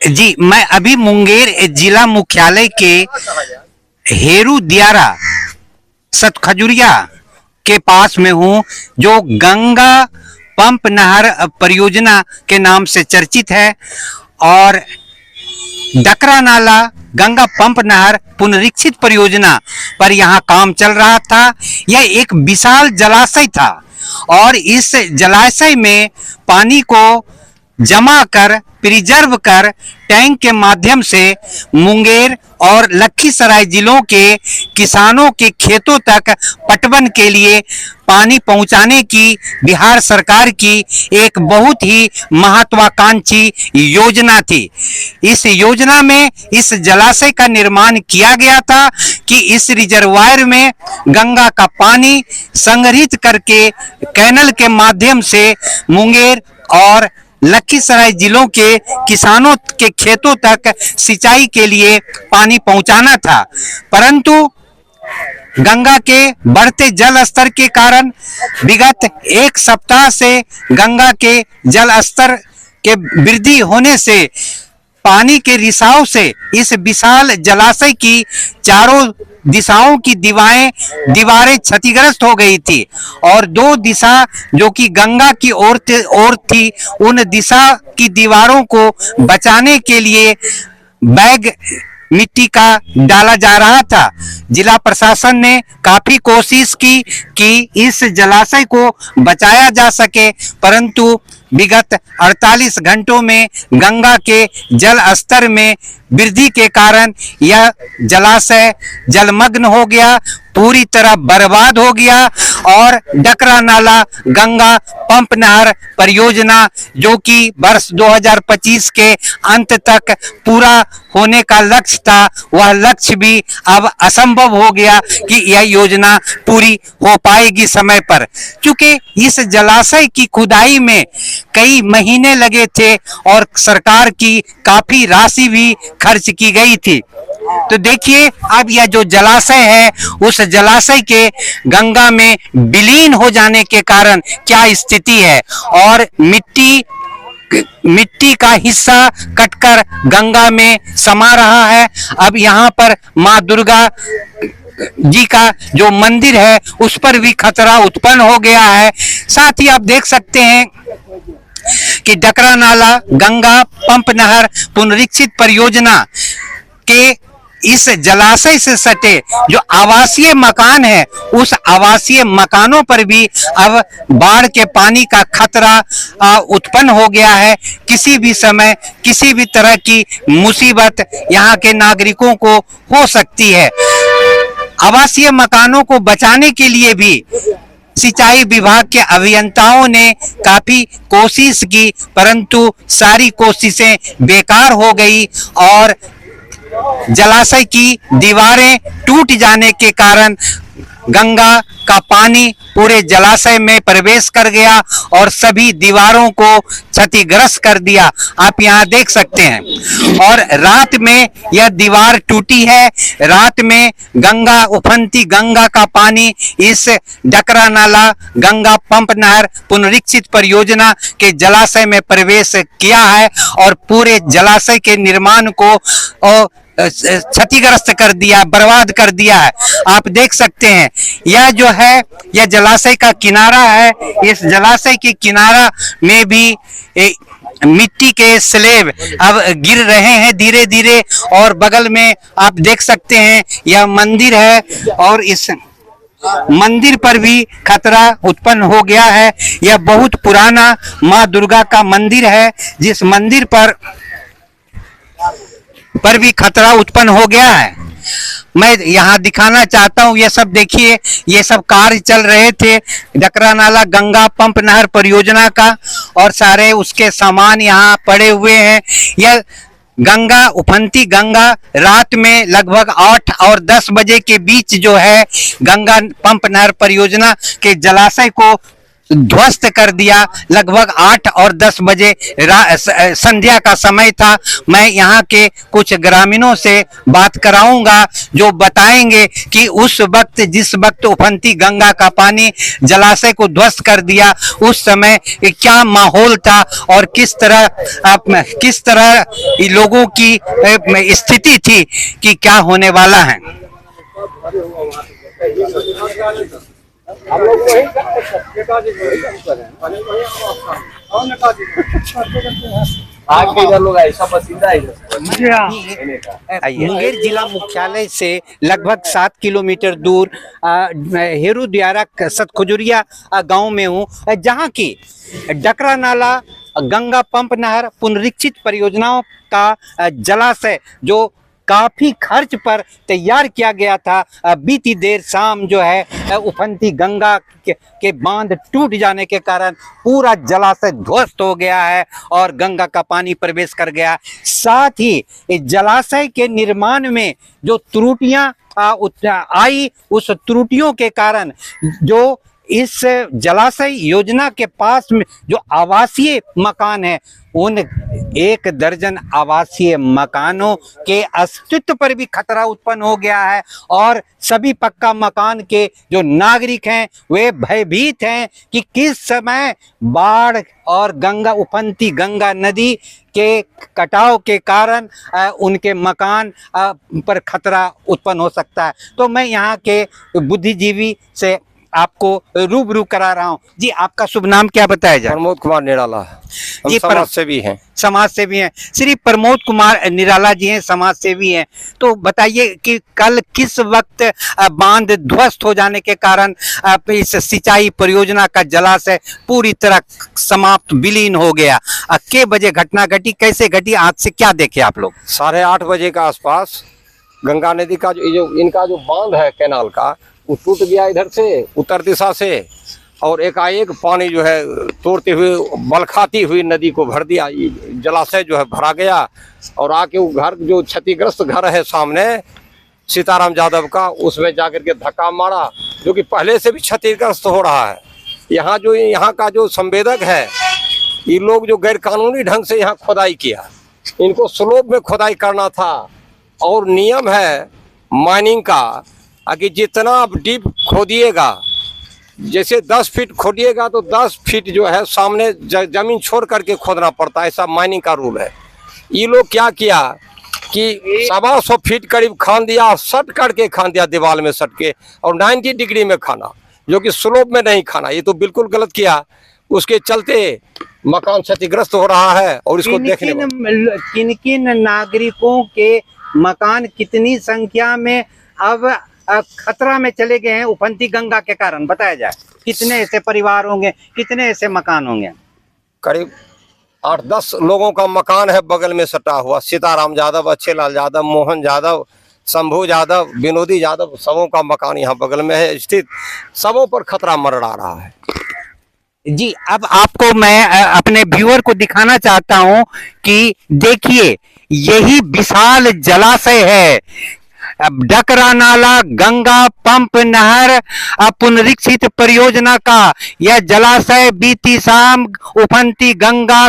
जी, मैं अभी मुंगेर जिला मुख्यालय के हेरू दियारा सतखजुरिया के पास में हूँ, जो गंगा पंप नहर परियोजना के नाम से चर्चित है। और डकरा नाला गंगा पंप नहर पुनरीक्षित परियोजना पर यहाँ काम चल रहा था। यह एक विशाल जलाशय था और इस जलाशय में पानी को जमा कर प्रिजर्व कर टैंक के माध्यम से मुंगेर और लखीसराय जिलों के किसानों के खेतों तक पटवन के लिए पानी पहुंचाने की बिहार सरकार की एक बहुत ही महत्वाकांक्षी योजना थी। इस योजना में इस जलाशय का निर्माण किया गया था कि इस रिजर्वायर में गंगा का पानी संग्रहित करके कैनल के माध्यम से मुंगेर और लखीसराय जिलों के किसानों के खेतों तक सिंचाई के लिए पानी पहुंचाना था। परंतु गंगा के बढ़ते जल स्तर के कारण विगत एक सप्ताह से गंगा के जल स्तर के वृद्धि होने से पानी के रिसाव से इस विशाल जलाशय की चारों दिशाओं की दीवारें क्षतिग्रस्त हो गई थी और दो दिशा जो कि गंगा की ओर थी, उन दिशा की दीवारों को बचाने के लिए बैग मिट्टी का डाला जा रहा था। जिला प्रशासन ने काफी कोशिश की कि इस जलाशय को बचाया जा सके, परंतु विगत 48 घंटों में गंगा के जल स्तर में वृद्धि के कारण यह जलाशय जलमग्न हो गया, पूरी तरह बर्बाद हो गया। और डकरा नाला गंगा पंप नहर परियोजना जो कि वर्ष 2025 के अंत तक पूरा होने का लक्ष्य था, वह लक्ष्य भी अब असंभव हो गया कि यह योजना पूरी हो पाएगी समय पर, क्योंकि इस जलाशय की खुदाई में कई महीने लगे थे और सरकार की काफी राशि भी खर्च की गई थी। तो देखिए, अब यह जो जलाशय है उस जलाशय के गंगा में विलीन हो जाने के कारण क्या स्थिति है और मिट्टी का हिस्सा कटकर गंगा में समा रहा है। अब यहाँ पर माँ दुर्गा जी का जो मंदिर है उस पर भी खतरा उत्पन्न हो गया है। साथ ही आप देख सकते हैं कि डकरा नाला गंगा पंप नहर पुनरीक्षित परियोजना के इस जलाशय से सटे जो आवासीय मकान है, उस आवासीय मकानों पर भी अब बाढ़ के पानी का खतरा उत्पन्न हो गया है। किसी भी समय किसी भी तरह की मुसीबत यहाँ के नागरिकों को हो सकती है। आवासीय मकानों को बचाने के लिए भी सिंचाई विभाग के अभियंताओं ने काफी कोशिश की, परंतु सारी कोशिशें बेकार हो गई और जलाशय की दीवारें टूट जाने के कारण गंगा का पानी पूरे जलाशय में प्रवेश कर गया और सभी दीवारों को क्षतिग्रस्त कर दिया। आप यहाँ देख सकते हैं। और रात में यह दीवार टूटी है। रात में गंगा उफनती गंगा का पानी इस डकरा नाला गंगा पंप नहर पुनरीक्षित परियोजना के जलाशय में प्रवेश किया है और पूरे जलाशय के निर्माण को क्षतिग्रस्त कर दिया, बर्बाद कर दिया है। आप देख सकते हैं, यह जो है यह जलाशय का किनारा है। इस जलाशय के किनारा में भी मिट्टी के स्लेब अब गिर रहे हैं धीरे धीरे और बगल में आप देख सकते हैं यह मंदिर है और इस मंदिर पर भी खतरा उत्पन्न हो गया है। यह बहुत पुराना माँ दुर्गा का मंदिर है, जिस मंदिर पर भी खतरा उत्पन्न हो गया है। मैं यहाँ दिखाना चाहता हूँ, ये सब देखिए, ये सब कार्य चल रहे थे डकरा नाला गंगा पंप नहर परियोजना का और सारे उसके सामान यहाँ पड़े हुए हैं। यह गंगा उफनती गंगा रात में लगभग 8 और 10 बजे के बीच जो है गंगा पंप नहर परियोजना के जलाशय को ध्वस्त कर दिया। लगभग 8 और 10 बजे संध्या का समय था। मैं यहाँ के कुछ ग्रामीणों से बात कराऊंगा जो बताएंगे कि उस वक्त, जिस वक्त उफनती गंगा का पानी जलाशय को ध्वस्त कर दिया, उस समय क्या माहौल था और किस तरह लोगों की स्थिति थी कि क्या होने वाला है। मुंगेर जिला मुख्यालय से लगभग 7 किलोमीटर दूर हेरू दियारा सतखजुरिया गांव में हूँ, जहां की डकरा नाला, गंगा पंप नहर पुनरीक्षित परियोजनाओं का जलाशय जो काफी खर्च पर तैयार किया गया था, बीती देर शाम जो है उफनती गंगा के बांध टूट जाने के कारण पूरा जलाशय ध्वस्त हो गया है और गंगा का पानी प्रवेश कर गया। साथ ही इस जलाशय के निर्माण में जो त्रुटियां आई, उस त्रुटियों के कारण जो इस जलाशय योजना के पास में जो आवासीय मकान है, उन 1 दर्जन आवासीय मकानों के अस्तित्व पर भी खतरा उत्पन्न हो गया है और सभी पक्का मकान के जो नागरिक हैं वे भयभीत हैं कि किस समय बाढ़ और उफनती गंगा नदी के कटाव के कारण उनके मकान पर खतरा उत्पन्न हो सकता है। तो मैं यहाँ के बुद्धिजीवी से आपको रूबरू करा रहा हूँ। जी, आपका शुभ नाम क्या बताया जाए? प्रमोद कुमार निराला। हम समाज सेवी हैं। समाज सेवी हैं। श्री प्रमोद कुमार निराला जी हैं, समाज सेवी हैं। तो बताइए कि कल किस वक्त बांध ध्वस्त हो जाने के कारण इस सिंचाई परियोजना का जलाशय पूरी तरह समाप्त विलीन हो गया, के बजे घटना घटी, कैसे घटी, आज से क्या देखे आप लोग? 8:30 बजे के आसपास गंगा नदी का जो इनका जो बांध है कैनाल का, वो टूट गया इधर से उत्तर दिशा से, और एकाएक पानी जो है तोड़ते हुए बलखाती हुई नदी को भर दिया। जलाशय जो है भरा गया और आके वो घर, जो क्षतिग्रस्त घर है सामने सीताराम यादव का, उसमें जाकर के धक्का मारा, जो कि पहले से भी क्षतिग्रस्त हो रहा है। यहाँ का जो संवेदक है, ये लोग जो गैर कानूनी ढंग से यहाँ खुदाई किया, इनको स्लोप में खुदाई करना था। और नियम है माइनिंग का कि जितना आप डीप खोदिएगा, जैसे 10 फीट खोदिएगा तो 10 फीट जो है सामने जमीन छोड़ करके खोदना पड़ता है, ऐसा माइनिंग का रूल है। ये लोग क्या किया कि 125 फीट करीब खान दिया, सट करके खान दिया, दीवार में सट के, और 90 डिग्री में खाना, जो कि स्लोप में नहीं खाना। ये तो बिल्कुल गलत किया। उसके चलते मकान क्षतिग्रस्त हो रहा है। और इसको देखने किन किन नागरिकों के मकान कितनी संख्या में अब खतरा में चले गए हैं उफनती गंगा के कारण, बताया जाए? कितने ऐसे परिवार होंगे, कितने ऐसे मकान होंगे? करीब 8-10 लोगों का मकान है बगल में सटा हुआ। सीताराम यादव, अच्छेलाल यादव, मोहन यादव, शंभू यादव, विनोदी यादव, सबों का मकान यहाँ बगल में है स्थित। सबों पर खतरा मंडरा रहा है। जी, अब आपको मैं अपने व्यूअर को दिखाना चाहता हूं कि देखिए, यही विशाल जलाशय है, डकरा नाला गंगा पंप नहर पुनरीक्षित परियोजना का यह जलाशय बीती शाम उफनती गंगा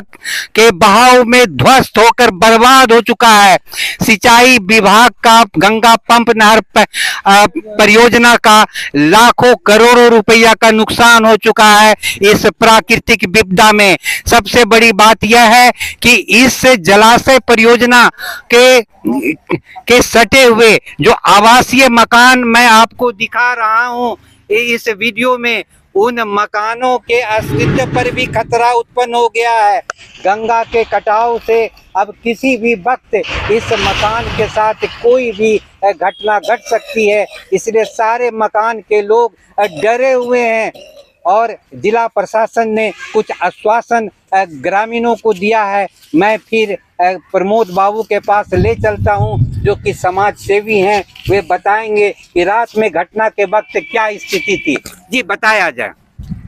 के बहाव में ध्वस्त होकर बर्बाद हो चुका है। सिंचाई विभाग का गंगा पंप नहर परियोजना का लाखों करोड़ों रुपया का नुकसान हो चुका है इस प्राकृतिक विपदा में। सबसे बड़ी बात यह है कि इस जलाशय परियोजना के सटे हुए जो आवासीय मकान मैं आपको दिखा रहा हूं इस वीडियो में, उन मकानों के अस्तित्व पर भी खतरा उत्पन्न हो गया है। गंगा के कटाव से अब किसी भी वक्त इस मकान के साथ कोई भी घटना घट सकती है, इसलिए सारे मकान के लोग डरे हुए हैं। और जिला प्रशासन ने कुछ आश्वासन ग्रामीणों को दिया है। मैं फिर प्रमोद बाबू के पास ले चलता हूं, जो कि समाज सेवी हैं। वे बताएंगे कि रात में घटना के वक्त क्या स्थिति थी। जी, बताया जाए,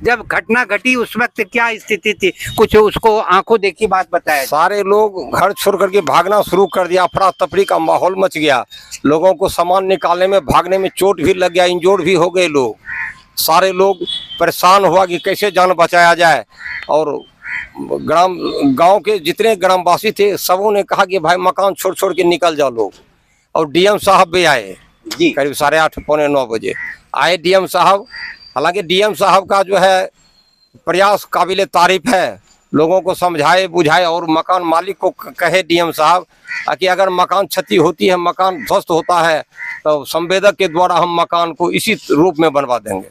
जब घटना घटी उस वक्त क्या स्थिति थी, कुछ उसको आंखों देखी बात बताया। सारे लोग घर छोड़ करके भागना शुरू कर दिया, अफरा तफरी का माहौल मच गया। लोगों को सामान निकालने में, भागने में चोट भी लग गया, इंजोर्ड भी हो गए लोग। सारे लोग परेशान हुआ कि कैसे जान बचाया जाए। और गांव के जितने ग्रामवासी थे सबों ने कहा कि भाई मकान छोड़ छोड़ के निकल जाओ लोग। और डीएम साहब भी आए जी। करीब 8:30 पौने 9 बजे आए डीएम साहब। हालांकि डीएम साहब का जो है प्रयास काबिले तारीफ है, लोगों को समझाए बुझाए और मकान मालिक को कहे डीएम साहब कि अगर मकान क्षति होती है, मकान ध्वस्त होता है, तो संवेदक के द्वारा हम मकान को इसी रूप में बनवा देंगे।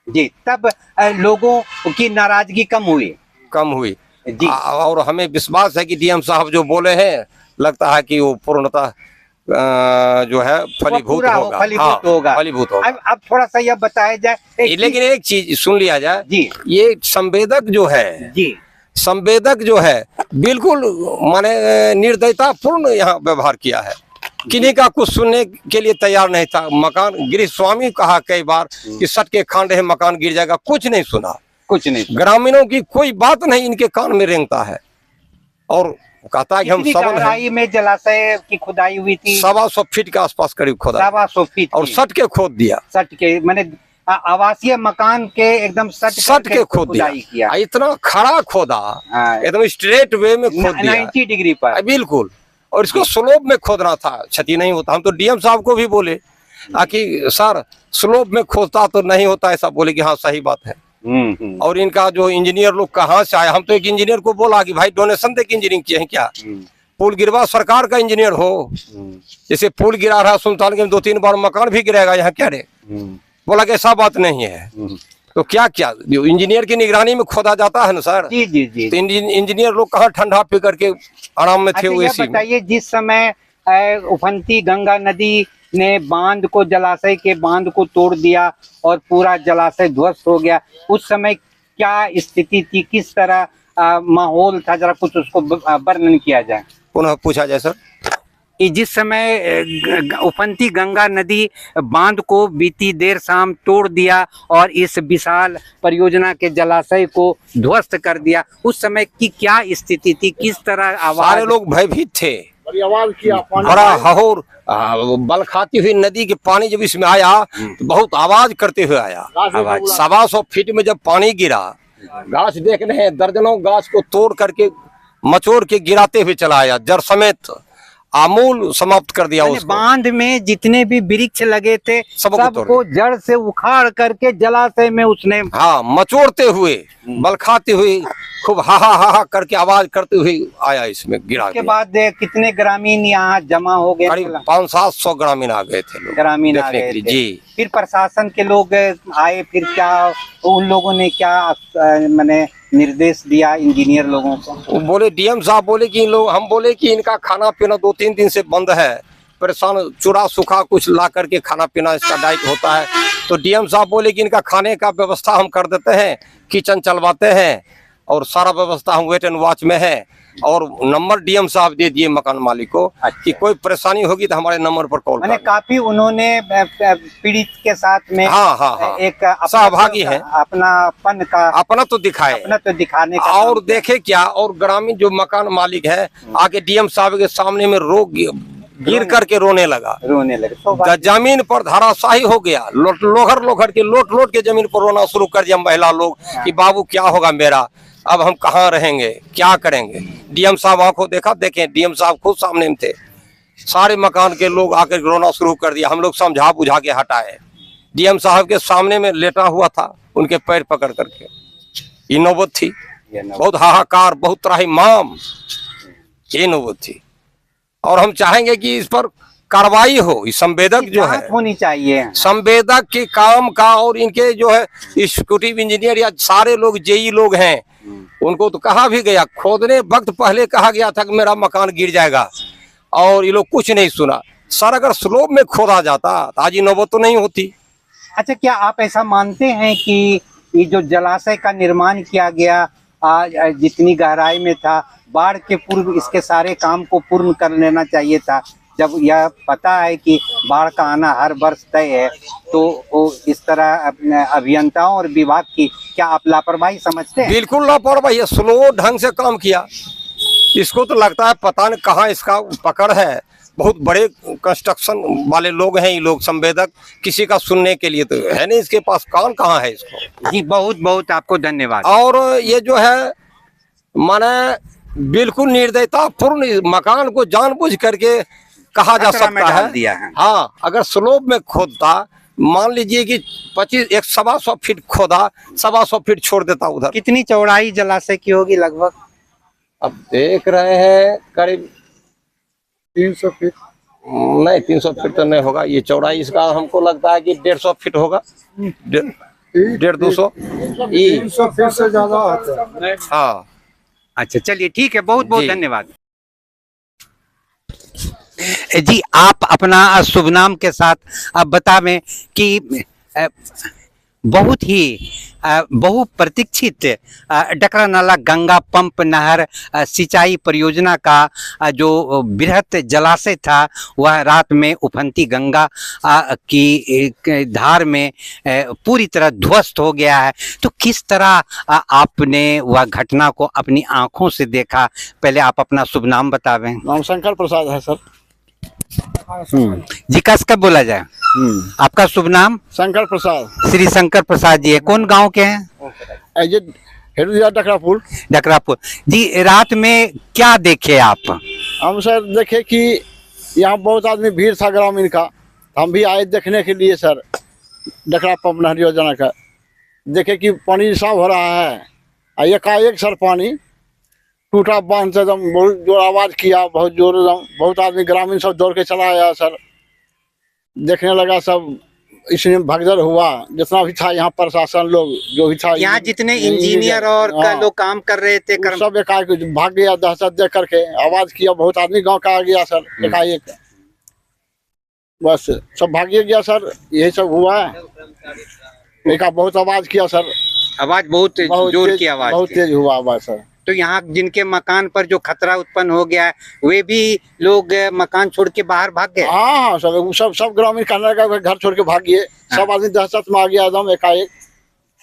जी, तब लोगों की नाराजगी कम हुई जी। और हमें विश्वास है कि डीएम साहब जो बोले हैं लगता है कि वो पूर्णतः जो है फलीभूत होगा। फलीभूत होगा। अब थोड़ा सा यह बताया जाए, लेकिन एक चीज सुन लिया जाए जी। ये संवेदक जो है जी, संवेदक जो है बिल्कुल माने निर्दयता पूर्ण यहाँ व्यवहार किया है। किन्हीं का कुछ सुनने के लिए तैयार नहीं था। मकान गृह स्वामी कहा कई बार कि सट के खांड है, मकान गिर जाएगा, कुछ नहीं सुना, कुछ नहीं। ग्रामीणों की कोई बात नहीं इनके कान में रेंगता है। और कहता है कि हम सबल हैं। में जलाशय की खुदाई हुई थी 125 फीट के आसपास करीब खोदा, 125 फीट और सट के खोद दिया। सट के मैंने आवासीय मकान के एकदम सट के खोद दिया। इतना खड़ा खोदा, एकदम स्ट्रेट वे में खोद दिया 90 डिग्री पर, बिल्कुल। और इसको स्लोप में खोदना था, क्षति नहीं होता। हम तो डीएम साहब को भी बोले कि सर स्लोप में खोदता तो नहीं होता, ऐसा बोले कि हाँ सही बात है। और इनका जो इंजीनियर लोग कहाँ से आया, हम तो एक इंजीनियर को बोला कि भाई डोनेशन दे के इंजीनियरिंग किए हैं क्या? पुल गिरवा सरकार का इंजीनियर हो, जैसे पुल गिरा रहा सुल्तान के 2-3 बार मकान भी गिरेगा यहाँ क्या रे? बोला कि ऐसा बात नहीं है। तो क्या क्या इंजीनियर की निगरानी में खोदा जाता है ना सर। जी जी जी। तो इंजीनियर लोग कहाँ ठंडा पी करके आराम में थे। अच्छा, बताइए जिस समय उफनती गंगा नदी ने बांध को, जलाशय के बांध को तोड़ दिया और पूरा जलाशय ध्वस्त हो गया, उस समय क्या स्थिति थी, किस तरह माहौल था, जरा कुछ उसको वर्णन किया जाए। पुनः पूछा जाए सर। जिस समय उफनती गंगा नदी बांध को बीती देर शाम तोड़ दिया और इस विशाल परियोजना के जलाशय को ध्वस्त कर दिया, उस समय की क्या स्थिति थी, किस तरह आवाज? सारे लोग भयभीत थे, आवाज किया, बड़ा हहोर बल खाती हुई नदी के पानी जब इसमें आया तो बहुत आवाज करते हुए आया। 125 फीट में जब पानी गिरा, गाछ देख रहे हैं, दर्जनों गाछ को तोड़ करके मचोड़ के गिराते हुए चला आया, जड़ समेत आमूल समाप्त कर दिया उसको। बांध में जितने भी वृक्ष लगे थे सबको जड़ से उखाड़ करके जलाशय में उसने मचोड़ते हुए, बल खाते हुए, खूब हा हा करके आवाज करते हुए आया, इसमें गिरा। के बाद कितने ग्रामीण यहाँ जमा हो गए? करीब 500-700 ग्रामीण आ गए थे लोग, ग्रामीण आ गए थे जी। फिर प्रशासन के लोग आए, फिर क्या उन लोगों ने क्या मैंने निर्देश दिया इंजीनियर लोगों को? बोले डीएम साहब बोले कि हम बोले कि इनका खाना पीना 2-3 दिन से बंद है, परेशान, चूड़ा सूखा कुछ ला करके खाना पीना इसका डाइट होता है। तो डीएम साहब बोले कि इनका खाने का व्यवस्था हम कर देते हैं, किचन चलवाते हैं और सारा व्यवस्था हम वेट एंड वॉच में है। और नंबर डीएम साहब दे दिए मकान मालिक को। अच्छा। कि कोई परेशानी होगी तो हमारे नंबर पर कॉल करें। काफी उन्होंने पीड़ित के साथ में एक सहभागी है, अपना तो दिखाने का और देखे क्या। और ग्रामीण जो मकान मालिक है आके डीएम साहब के सामने में गिर करके रोने लगा। जमीन पर धराशाही हो गया, लोहर के लोट के जमीन पर रोना शुरू कर दिया महिला लोग कि बाबू क्या होगा मेरा, अब हम कहाँ रहेंगे, क्या करेंगे। डीएम साहब आंखों देखा, देखें डीएम साहब खुद सामने में थे। सारे मकान के लोग आकर रोना शुरू कर दिया, हम लोग समझा बुझा के हटाए। डीएम साहब के सामने में लेटा हुआ था, उनके पैर पकड़ करके। ये नौबत थी, बहुत हाहाकार, बहुत त्राहिमाम, ये नौबत थी। और हम चाहेंगे कि इस पर कार्रवाई हो। संवेदक जो है होनी चाहिए, संवेदक के काम का, और इनके जो है एग्जीक्यूटिव इंजीनियर या सारे लोग जेई लोग हैं, उनको तो कहा भी गया, खोदने वक्त पहले कहा गया था कि मेरा मकान गिर जाएगा, और ये लोग कुछ नहीं सुना। सर अगर स्लोप में खोदा जाता तो आज ये नौबत तो नहीं होती। अच्छा, क्या आप ऐसा मानते हैं कि ये जो जलाशय का निर्माण किया गया जितनी गहराई में था, बाढ़ के पूर्व इसके सारे काम को पूर्ण कर लेना चाहिए था? जब यह पता है कि बाढ़ का आना हर वर्ष तय है, तो इस तरह अभियंताओं और विभाग की क्या आप लापरवाही समझते हैं? बिल्कुल लापरवाही है, स्लो ढंग से काम किया। इसको तो लगता है पता नहीं कहाँ इसका पकड़ है, बहुत बड़े कंस्ट्रक्शन वाले लोग हैं ये लोग, संवेदक, किसी का सुनने के लिए तो है नहीं, इसके पास कान कहाँ है इसको। जी बहुत बहुत आपको धन्यवाद। और ये जो है माने बिल्कुल निर्दयता पूर्ण मकान को जानबूझ करके कहा जा खतरा में सकता डाल है। दिया है। हाँ, अगर स्लोप में खोदता, मान लीजिए कि 125 फीट खोदा, 125 फीट छोड़ देता उधर। कितनी चौड़ाई जलाशय की होगी लगभग? अब देख रहे हैं करीब 300 फीट। नहीं, 300 फीट तो नहीं होगा, ये चौड़ाई इसका हमको लगता है कि 150 फीट होगा, 150-200। 300 फीट से ज्यादा होता है। हाँ, अच्छा चलिए ठीक है, बहुत बहुत जी। धन्यवाद। जी आप अपना शुभ नाम के साथ अब बतावें कि बहुत ही बहुप्रतीक्षित डकरा नाला गंगा पंप नहर सिंचाई परियोजना का जो बृहत जलाशय था वह रात में उफनती गंगा की धार में पूरी तरह ध्वस्त हो गया है। तो किस तरह आपने वह घटना को अपनी आंखों से देखा, पहले आप अपना शुभ नाम बतावें। नाम शंकर प्रसाद है सर। जी कस कब बोला जाए? आपका शुभ नाम? शंकर प्रसाद। श्री शंकर प्रसाद जी है, कौन गांव के हैं? एजेड हेरुदिया डकरापुर। डकरापुर जी। रात में क्या देखे आप? हम सर देखे कि यहाँ बहुत आदमी भीड़ था ग्रामीण का, हम भी आए देखने के लिए सर डकरा पंप नहर योजना का। देखे कि पानी साफ हो रहा है, एकाएक सर पानी टूटा बांध से एकदम बहुत जोर आवाज किया, बहुत जोर एकदम। बहुत आदमी ग्रामीण सब दौड़ के चला आया सर, देखने लगा सब, इसमें भगदड़ हुआ। जितना भी था यहाँ प्रशासन लोग जो भी था, यहाँ जितने इंजीनियर और लोग काम कर रहे थे सब एकाएक भाग गया, दहशत देख करके आवाज किया। बहुत आदमी गांव का आ गया सर एकाएक, बस सब भागिए गया सर। यही सब हुआ है। एक बहुत आवाज किया सर, आवाज बहुत जोर की आवाज बहुत थी। तेज हुआ आवाज सर। तो यहाँ जिनके मकान पर जो खतरा उत्पन्न हो गया है वे भी लोग मकान छोड़ के बाहर भाग गए। हाँ सब ग्रामीण कहने लगा घर छोड़ के भाग गए। सब आदमी दहशत में आ गया एकदम एकाएक।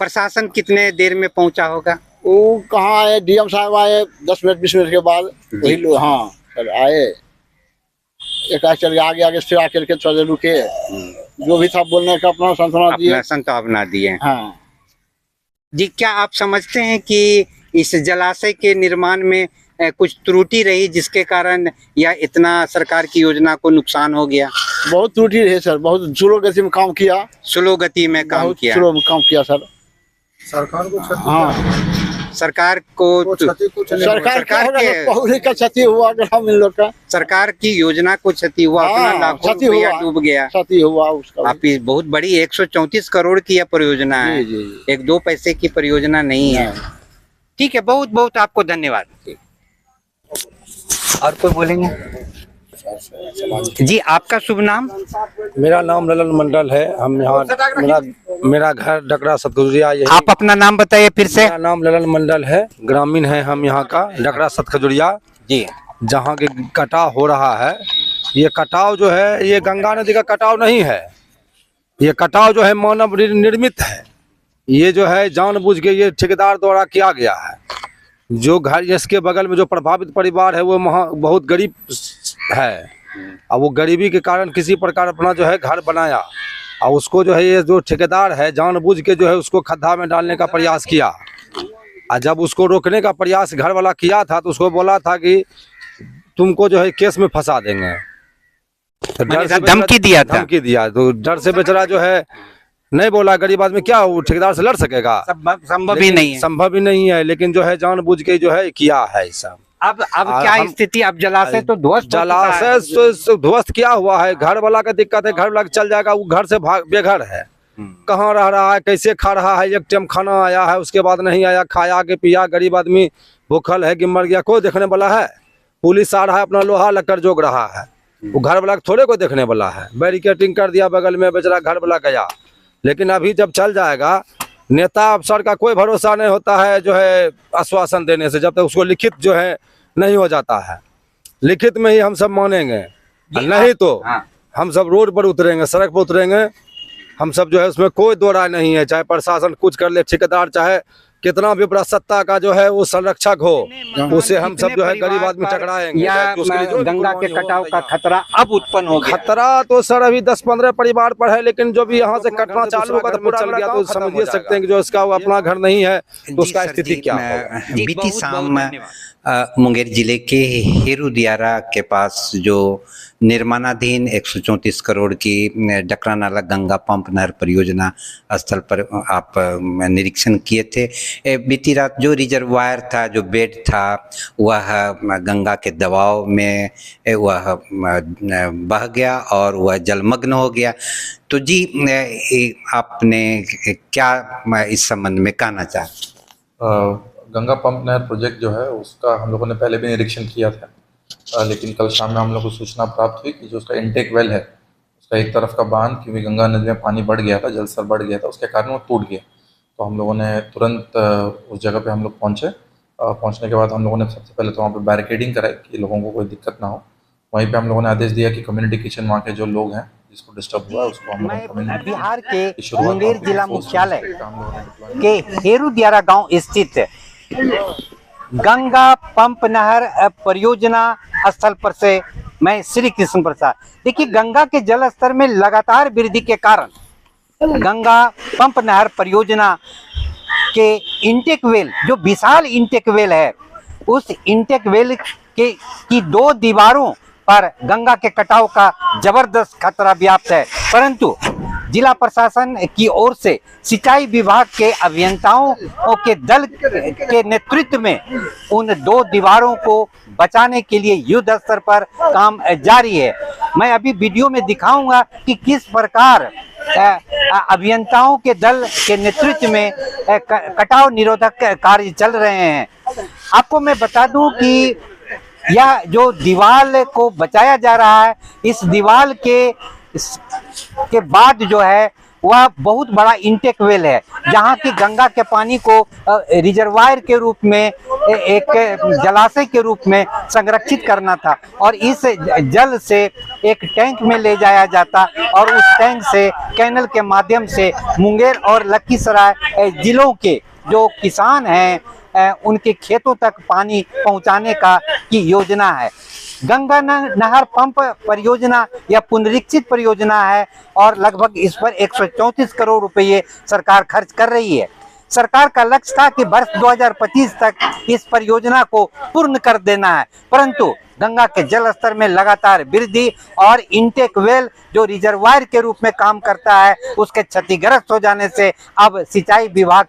प्रशासन कितने देर में पहुंचा होगा? वो कहाँ आए, डीएम साहब आए 10 मिनट 20 मिनट के बाद। वही लोग हाँ सर आए, एकाएक चल आगे आगे से आकर के चले रुके। जो भी था बोलने का अपना सांत्वना दिए, संतावना दिए। हाँ जी क्या आप समझते हैं कि इस जलाशय के निर्माण में कुछ त्रुटि रही जिसके कारण यह इतना सरकार की योजना को नुकसान हो गया? बहुत त्रुटि रही सर, बहुत स्लो गति में काम किया, स्लो गति में काम बहुत किया। स्लो में काम किया सर। सरकार को हाँ सरकार को सरकार के बहुत का क्षति हुआ ग्रामीण लोग का। सरकार की योजना को क्षति हुआ, अपना हाँ, लाखों क्षति रुपया हुआ। डूब गया। क्षति हुआ उसका। आप इस बहुत बड़ी 134 करोड़ की यह परियोजना है, जी, जी। एक दो पैसे की परियोजना नहीं है। ठीक है, बहुत बहुत आपको धन्यवाद। और कोई बोलेंगे? जी आपका शुभ नाम? मेरा नाम ललन मंडल है। हम यहाँ मेरा घर डकरा सतखजुरिया यही। आप अपना नाम बताइए फिर से। मेरा नाम ललन मंडल है, ग्रामीण है हम यहाँ का, डकरा सतखजुरिया जी। जहाँ के कटाव हो रहा है, ये कटाव जो है ये गंगा नदी का कटाव नहीं है, ये कटाव जो है मानव निर्मित है। ये जो है जानबूझ के ये ठेकेदार द्वारा किया गया है। जो घर इसके बगल में जो प्रभावित परिवार है वो बहुत गरीब है, और वो गरीबी के कारण किसी प्रकार अपना जो है घर बनाया, और उसको जो है ये जो ठेकेदार है जानबूझ के जो है उसको खड्डा में डालने का प्रयास किया। और जब उसको रोकने का प्रयास घर वाला किया था तो उसको बोला था कि तुमको जो है केस में फंसा देंगे। तो डर से धमकी दिया था। धमकी दिया, तो डर से बेचारा जो है नहीं बोला। गरीब आदमी क्या वो ठेकेदार से लड़ सकेगा? संभव ही नहीं है। संभव ही नहीं है, लेकिन जो है जानबूझ के जो है किया है सब। अब क्या स्थिति? अब जलाशय तो ध्वस्त हो चुका है। जलाशय ध्वस्त किया हुआ है। घर वाला का दिक्कत है, घर वाला चल जाएगा, वो घर से बेघर है, कहाँ रह रहा है, कैसे खा रहा है। एक टाइम खाना आया है, उसके बाद नहीं आया, खाया के पिया, गरीब आदमी भूखल है कि मर गया, कोई देखने वाला है? पुलिस आ रहा है, अपना लोहा लक्कर जोग रहा है, वो घर वाला थोड़े कोई देखने वाला है। बैरिकेटिंग कर दिया बगल में, बेचारा घर वाला गया। लेकिन अभी जब चल जाएगा, नेता अफसर का कोई भरोसा नहीं होता है जो है आश्वासन देने से, जब तक उसको लिखित जो है नहीं हो जाता है। लिखित में ही हम सब मानेंगे, नहीं तो हम सब रोड पर उतरेंगे, सड़क पर उतरेंगे। हम सब जो है उसमें कोई दो राय नहीं है, चाहे प्रशासन कुछ कर ले, ठेकेदार चाहे कितना भी बड़ा सत्ता का जो है वो संरक्षक हो, उसे हम सब जो है गरीब आदमी टकराएंगे। या तो उसके लिए जो गंगा के कटाव का खतरा अब उत्पन्न हो गया। खतरा तो सर अभी 10-15 परिवार पर है, लेकिन जो भी यहाँ से कटना चालू होगा तो चल गया तो समझिए सकते हैं कि जो इसका अपना घर नहीं है तो उसका स्थिति क्या होगा। बीती शाम मुंगेर जिले के हेरू दियारा के पास जो निर्माणाधीन 134 करोड़ की डकरा नाला गंगा पंप नहर परियोजना स्थल पर आप निरीक्षण किए थे। बीती रात जो रिजर्वायर था, जो बेड था, वह गंगा के दबाव में वह बह गया और वह जलमग्न हो गया। तो जी आपने क्या इस संबंध में कहना चाहते? गंगा पंप नहर प्रोजेक्ट जो है उसका हम लोगों ने पहले भी निरीक्षण किया था, लेकिन कल शाम में हम लोग को सूचना प्राप्त हुई कि जो उसका इनटेक वेल है उसका एक तरफ का बांध, क्योंकि गंगा नदी में पानी बढ़ गया था, जल स्तर बढ़ गया था, उसके कारण वो टूट गया। तो हम लोगों ने तुरंत उस जगह पे हम लोग पहुँचे। पहुँचने के बाद हम लोगों ने सबसे पहले तो वहाँ पे बैरिकेडिंग कराई कि लोगों को कोई दिक्कत ना हो। वहीं पे हम लोगों ने आदेश दिया कि कम्युनिटी किचन वहाँ के जो लोग हैं जिसको डिस्टर्ब हुआ उसको हम लोग बिहार के मुंगेर जिला मुख्यालय के हेरू दियारा गांव स्थित गंगा पंप नहर परियोजना स्थल पर से मैं श्री कृष्ण प्रसाद। देखिए, गंगा के जल स्तर में लगातार वृद्धि के कारण गंगा पंप नहर परियोजना के इंटेक वेल, जो विशाल इंटेक वेल है, उस इंटेक वेल की 2 दीवारों पर गंगा के कटाव का जबरदस्त खतरा व्याप्त है। परंतु जिला प्रशासन की ओर से सिंचाई विभाग के अभियंताओं के दल के नेतृत्व में उन 2 दीवारों को बचाने के लिए युद्ध स्तर पर काम जारी है। मैं अभी वीडियो में दिखाऊंगा कि किस प्रकार अभियंताओं के दल के नेतृत्व में कटाव निरोधक कार्य चल रहे हैं। आपको मैं बता दूं कि यह जो दीवार को बचाया जा रहा है, इस दीवार के बाद जो है वह बहुत बड़ा इंटेक वेल है, जहां की गंगा के पानी को रिजर्वायर के रूप में, एक जलाशय के रूप में संरक्षित करना था और इस जल से एक टैंक में ले जाया जाता और उस टैंक से कैनल के माध्यम से मुंगेर और लखीसराय जिलों के जो किसान हैं उनके खेतों तक पानी पहुंचाने की योजना है। गंगा नहर पंप परियोजना यह पुनरीक्षित परियोजना है और लगभग इस पर 134 करोड़ रुपये सरकार खर्च कर रही है। सरकार का लक्ष्य था कि वर्ष 2025 तक इस परियोजना को पूर्ण कर देना है, परंतु गंगा के जल स्तर में लगातार वृद्धि और इंटेक वेल जो रिजर्वायर के रूप में काम करता है उसके क्षतिग्रस्त हो जाने से अब सिंचाई विभाग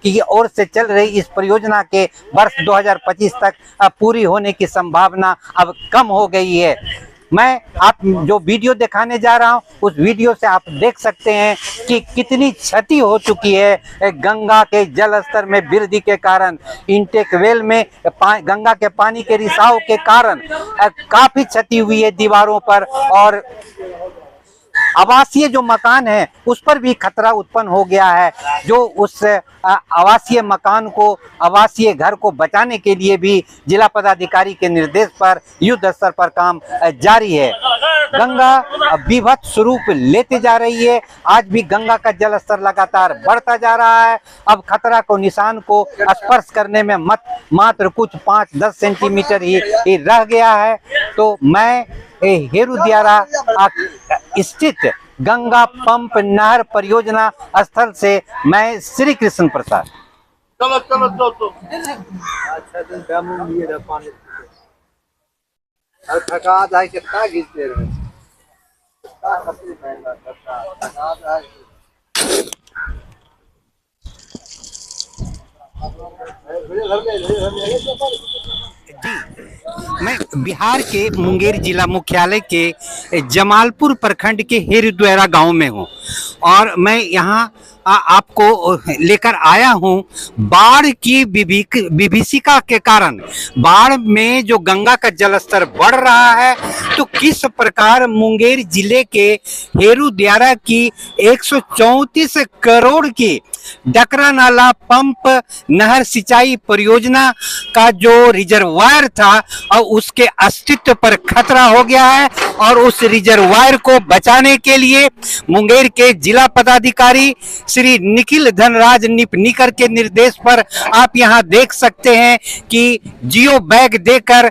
की ओर से चल रही इस परियोजना के वर्ष 2025 तक पूरी होने की संभावना अब कम हो गई है। मैं आप जो वीडियो दिखाने जा रहा हूं उस वीडियो से आप देख सकते हैं कि कितनी क्षति हो चुकी है गंगा के जल स्तर में वृद्धि के कारण। इंटेक वेल में गंगा के पानी के रिसाव के कारण काफी क्षति हुई है दीवारों पर और आवासीय जो मकान है उस पर भी खतरा उत्पन्न हो गया है। जो उस आवासीय मकान को, आवासीय घर को बचाने के लिए भी जिला पदाधिकारी के निर्देश पर युद्ध स्तर पर काम जारी है। गंगा विभत्स स्वरूप लेते जा रही है। आज भी गंगा का जल स्तर लगातार बढ़ता जा रहा है। अब खतरा को निशान को स्पर्श करने में मात्र कुछ 5-10 सेंटीमीटर ही रह गया है। तो मैं हेरू दियारा स्थित गंगा पंप नहर परियोजना स्थल से मैं श्री कृष्ण प्रसाद। थका जाए कितना घिसते रहे। मैं बिहार के मुंगेर जिला मुख्यालय के जमालपुर प्रखंड के हेरुद्वारा गांव में हूं और मैं यहां आपको लेकर आया हूं बाढ़ की विभीषिका के कारण। बाढ़ में जो गंगा का जलस्तर बढ़ रहा है तो किस प्रकार मुंगेर जिले के हेरू दियारा की 134 करोड़ की डकरा नाला पंप नहर सिंचाई परियोजना का जो रिजर्वायर था और उसके अस्तित्व पर खतरा हो गया है और उस रिजर्वायर को बचाने के लिए मुंगेर के जिला पदाधिकारी श्री निखिल धनराज निपनिकर के निर्देश पर आप यहां देख सकते हैं कि जियो बैग देकर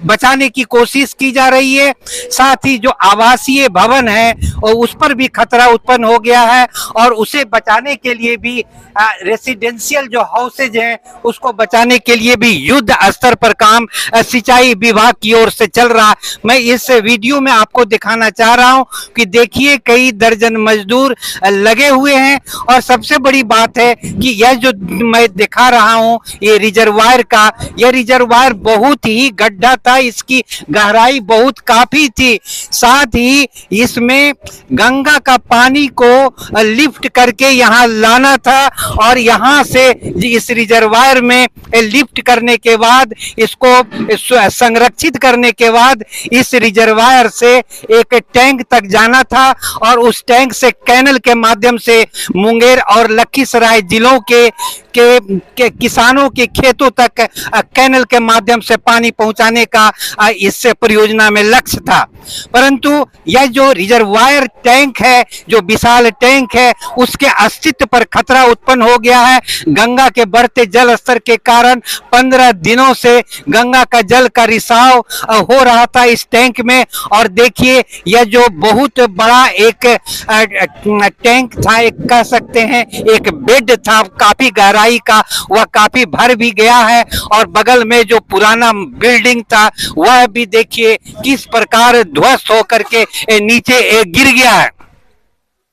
बचाने की कोशिश की जा रही है। साथ ही जो आवासीय भवन है और उस पर भी खतरा उत्पन्न हो गया है और उसे बचाने के लिए भी रेसिडेंशियल जो हाउसेज हैं उसको बचाने के लिए भी युद्ध स्तर पर काम सिंचाई विभाग की ओर से चल रहा। मैं इस वीडियो में आपको दिखाना चाह रहा हूं कि देखिए कई दर्जन मजदूर लगे हुए हैं और सबसे बड़ी बात है कि यह जो मैं दिखा रहा हूं ये रिजर्वायर का, यह रिजर्वायर बहुत ही गड्ढा था, इसकी गहराई बहुत काफी थी। साथ ही इसमें गंगा का पानी को लिफ्ट करके यहाँ लाना था और यहाँ से इस रिजर्वायर में लिफ्ट करने के बाद इसको संरक्षित करने के बाद इस रिजर्वायर से एक टैंक तक जाना था और उस टैंक से कैनल के माध्यम से मुंगेर और लखीसराय जिलों के किसानों के खेतों तक कैनल के माध्यम से पानी पहुंचाने का इस परियोजना में लक्ष्य था। परंतु यह जो रिजर्वायर टैंक है, जो विशाल टैंक है, उसके अस्तित्व पर खतरा उत्पन्न हो गया है। गंगा के बढ़ते जल स्तर के कारण 15 दिनों से गंगा का जल का रिसाव हो रहा था इस टैंक में। और देखिए यह जो बहुत बड़ा एक टैंक था, एक कह सकते हैं एक बेड था काफी गहराई का, वह काफी भर भी गया है और बगल में जो पुराना बिल्डिंग था वह भी देखिए किस प्रकार ध्वस्त होकर के नीचे गिर गया है।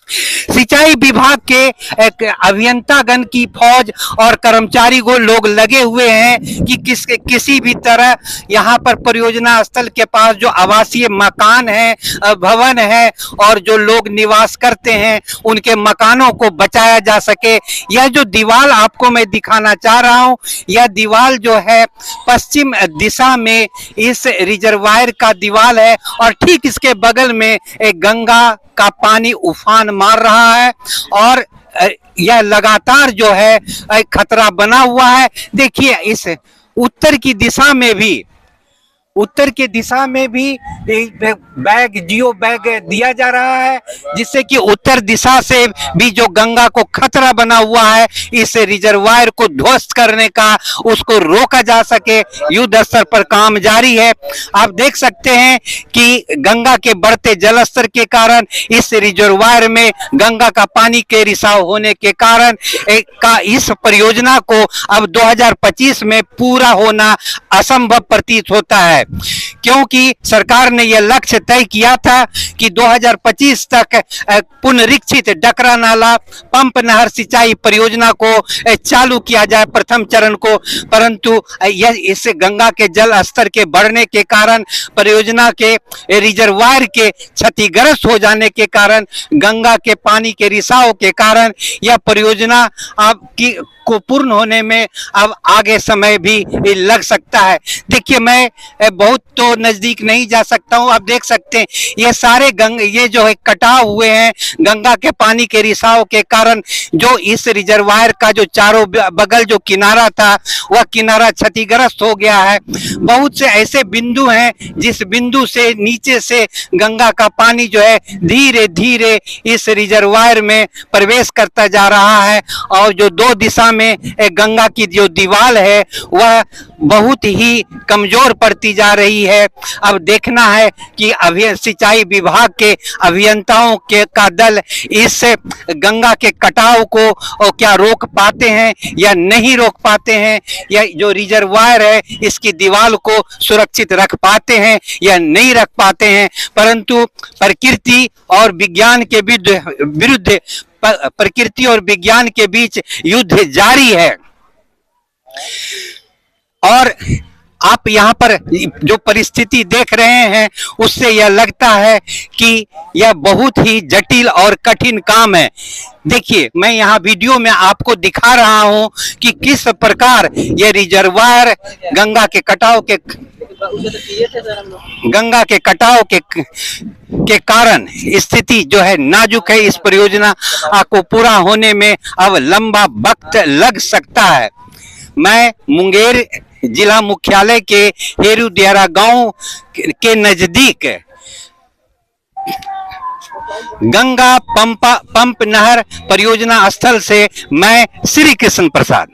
सिंचाई विभाग के अभियंतागण की फौज और कर्मचारी को लोग लगे हुए हैं कि किसी भी तरह यहाँ पर परियोजना स्थल के पास जो आवासीय मकान है, भवन है और जो लोग निवास करते हैं उनके मकानों को बचाया जा सके। यह जो दीवार आपको मैं दिखाना चाह रहा हूँ, यह दीवार जो है पश्चिम दिशा में इस रिजर्वायर का दीवार है और ठीक इसके बगल में एक गंगा का पानी उफान मार रहा है और यह लगातार जो है खतरा बना हुआ है। देखिए इस उत्तर की दिशा में भी बैग जियो बैग दिया जा रहा है जिससे कि उत्तर दिशा से भी जो गंगा को खतरा बना हुआ है इस रिजर्वायर को ध्वस्त करने का, उसको रोका जा सके। युद्ध स्तर पर काम जारी है। आप देख सकते हैं कि गंगा के बढ़ते जल स्तर के कारण इस रिजर्वायर में गंगा का पानी के रिसाव होने के कारण इस परियोजना को अब 2025 में पूरा होना असंभव प्रतीत होता है, क्योंकि सरकार ने यह लक्ष्य तय किया था कि 2025 तक पुनरीक्षित डकरा नाला पंप नहर सिंचाई परियोजना को चालू किया जाए प्रथम चरण को। परंतु यह इस गंगा के जल स्तर के बढ़ने के कारण, परियोजना के रिजर्वायर के क्षतिग्रस्त हो जाने के कारण, गंगा के पानी के रिसाव के कारण यह परियोजना आपकी को पूर्ण होने में अब आगे समय भी लग सकता है। देखिए मैं बहुत तो नजदीक नहीं जा सकता हूं, आप देख सकते हैं ये सारे ये जो है कटाव हुए हैं गंगा के पानी के रिसाव के कारण। जो इस रिजर्वायर का जो चारों बगल जो किनारा था वह किनारा क्षतिग्रस्त हो गया है। बहुत से ऐसे बिंदु हैं जिस बिंदु से नीचे से गंगा का पानी जो है धीरे धीरे इस रिजर्वायर में प्रवेश करता जा रहा है और जो दो दिशा में गंगा की जो दीवार है वह बहुत ही कमजोर पड़ती जा रही है। अब देखना है कि सिंचाई विभाग के अभियंताओं का दल इस गंगा के कटाव को क्या रोक पाते हैं या नहीं रोक पाते हैं, या जो रिजर्वायर है इसकी दीवार को सुरक्षित रख पाते हैं या नहीं रख पाते हैं। परंतु प्रकृति और विज्ञान के विरुद्ध प्रकृति और विज्ञान के बीच युद्ध जारी है। और आप यहाँ पर जो परिस्थिति देख रहे हैं उससे यह लगता है कि यह बहुत ही जटिल और कठिन काम है। देखिए मैं यहाँ वीडियो में आपको दिखा रहा हूँ कि किस प्रकार यह रिजर्वायर गंगा के कटाव के के कारण स्थिति जो है नाजुक है। इस परियोजना को पूरा होने में अब लंबा वक्त लग सकता है। मैं मुंगेर जिला मुख्यालय के हेरू दियारा गांव के नजदीक गंगा पंप नहर परियोजना स्थल से मैं श्री कृष्ण प्रसाद।